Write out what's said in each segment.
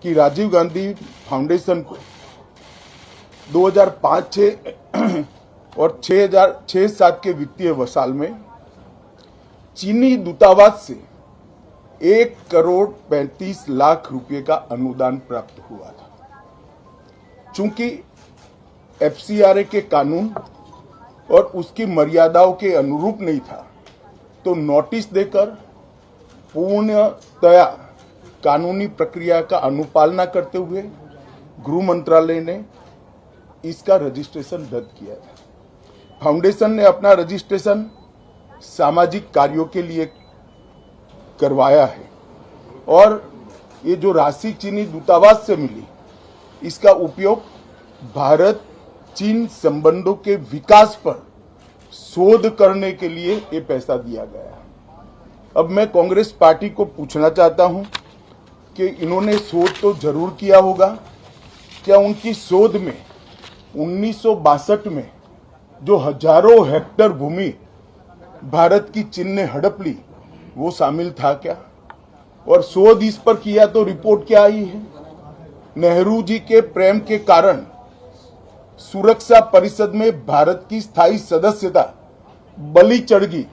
कि राजीव गांधी फाउंडेशन को 2005-6 और 2006-07 के वित्तीय साल में चीनी दूतावास से 1,35,00,000 रुपए का अनुदान प्राप्त हुआ था। चूंकि एफसीआरए के कानून और उसकी मर्यादाओं के अनुरूप नहीं था, तो नोटिस देकर पूर्णतया कानूनी प्रक्रिया का अनुपालना करते हुए गृह मंत्रालय ने इसका रजिस्ट्रेशन रद्द किया था। फाउंडेशन ने अपना रजिस्ट्रेशन सामाजिक कार्यों के लिए करवाया है और ये जो राशि चीनी दूतावास से मिली, इसका उपयोग भारत चीन संबंधों के विकास पर शोध करने के लिए ये पैसा दिया गया। अब मैं कांग्रेस पार्टी को पूछना चाहता हूं कि इन्होंने शोध तो जरूर किया होगा, क्या उनकी शोध में 1962 में जो हजारों हेक्टेयर भूमि भारत की चीन ने हड़प ली वो शामिल था क्या? और शोध इस पर किया तो रिपोर्ट क्या आई है? नेहरू जी के प्रेम के कारण सुरक्षा परिषद में भारत की स्थायी सदस्यता बलि चढ़ गई।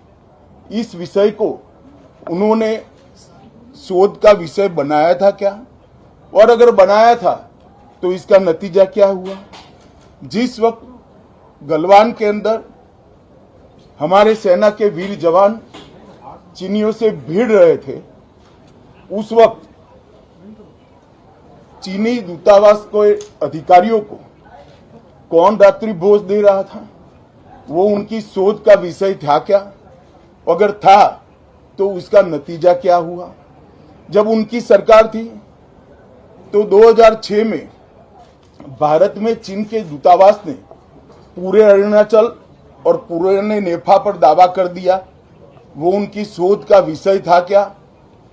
इस विषय को उन्होंने शोध का विषय बनाया था क्या? और अगर बनाया था तो इसका नतीजा क्या हुआ? जिस वक्त गलवान के अंदर हमारे सेना के वीर जवान चीनियों से भिड़ रहे थे, उस वक्त चीनी दूतावास के अधिकारियों को कौन रात्रि भोज दे रहा था? वो उनकी शोध का विषय था क्या? अगर था तो उसका नतीजा क्या हुआ? जब उनकी सरकार थी तो 2006 में भारत में चीन के दूतावास ने पूरे अरुणाचल और पूरे नेफा पर दावा कर दिया। वो उनकी शोध का विषय था क्या?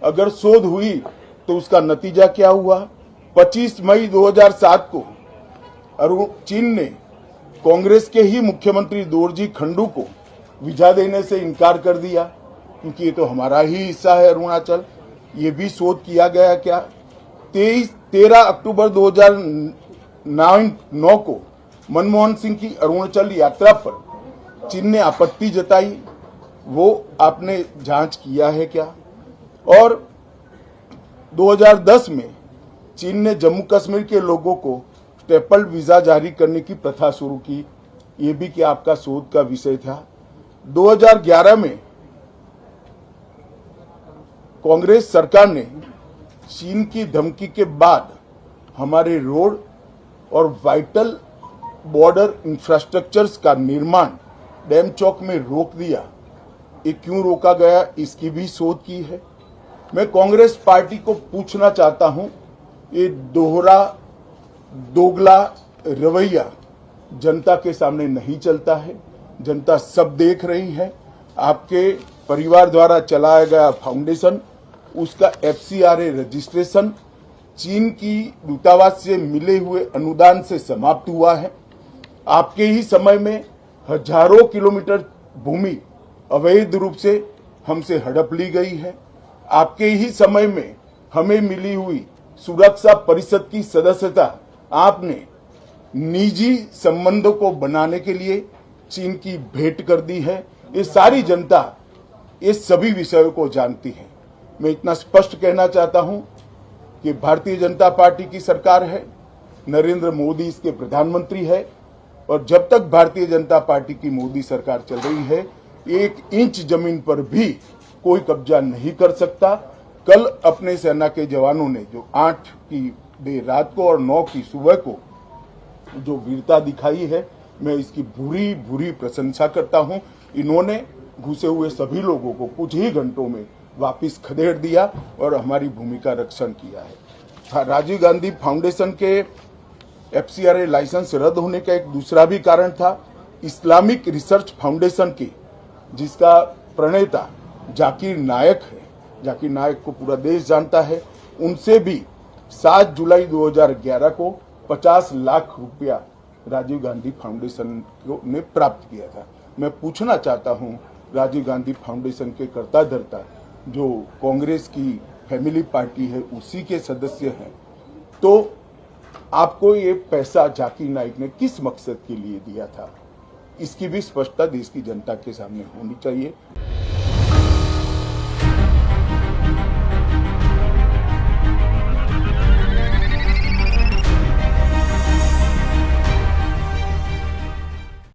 अगर शोध हुई तो उसका नतीजा क्या हुआ? 25 मई 2007 को चीन ने कांग्रेस के ही मुख्यमंत्री दोरजी खंडू को वीजा देने से इनकार कर दिया, क्योंकि ये तो हमारा ही हिस्सा है अरुणाचल। ये भी शोध किया गया क्या? 13 अक्टूबर 2009 को मनमोहन सिंह की अरुणाचल यात्रा पर चीन ने आपत्ति जताई, वो आपने जांच किया है क्या? और 2010 में चीन ने जम्मू कश्मीर के लोगों को स्टेपल वीजा जारी करने की प्रथा शुरू की, ये भी क्या आपका शोध का विषय था? 2011 में कांग्रेस सरकार ने चीन की धमकी के बाद हमारे रोड और वाइटल बॉर्डर इंफ्रास्ट्रक्चर्स का निर्माण डैम चौक में रोक दिया। ये क्यों रोका गया, इसकी भी शोध की है। मैं कांग्रेस पार्टी को पूछना चाहता हूं, ये दोगला रवैया जनता के सामने नहीं चलता है। जनता सब देख रही है। आपके परिवार द्वारा चलाया गया फाउंडेशन, उसका एफसीआरए रजिस्ट्रेशन चीन की दूतावास से मिले हुए अनुदान से समाप्त हुआ है। आपके ही समय में हजारों किलोमीटर भूमि अवैध रूप से हमसे हड़प ली गई है। आपके ही समय में हमें मिली हुई सुरक्षा परिषद की सदस्यता आपने निजी संबंधों को बनाने के लिए चीन की भेंट कर दी है। ये सारी जनता ये सभी विषयों को जानती है। मैं इतना स्पष्ट कहना चाहता हूं कि भारतीय जनता पार्टी की सरकार है, नरेंद्र मोदी इसके प्रधानमंत्री है, और जब तक भारतीय जनता पार्टी की मोदी सरकार चल रही है, 1 इंच जमीन पर भी कोई कब्जा नहीं कर सकता। कल अपने सेना के जवानों ने जो 8 की देर रात को और 9 की सुबह को जो वीरता दिखाई है, मैं इसकी भूरी भूरी प्रशंसा करता हूं। इन्होंने घुसे हुए सभी लोगों को कुछ ही घंटों में वापस खदेड़ दिया और हमारी भूमि का रक्षण किया है। राजीव गांधी फाउंडेशन के एफसीआरए लाइसेंस रद्द होने का एक दूसरा भी कारण था। इस्लामिक रिसर्च फाउंडेशन की, जिसका प्रणेता जाकिर नायक है, जाकिर नायक को पूरा देश जानता है, उनसे भी 7 जुलाई 2011 को 50 लाख रुपया राजीव गांधी फाउंडेशन ने प्राप्त किया था। मैं पूछना चाहता हूं, राजीव गांधी फाउंडेशन के कर्ता धर्ता जो कांग्रेस की फैमिली पार्टी है, उसी के सदस्य हैं, तो आपको ये पैसा जाकिर नाइक ने किस मकसद के लिए दिया था, इसकी भी स्पष्टता देश की जनता के सामने होनी चाहिए।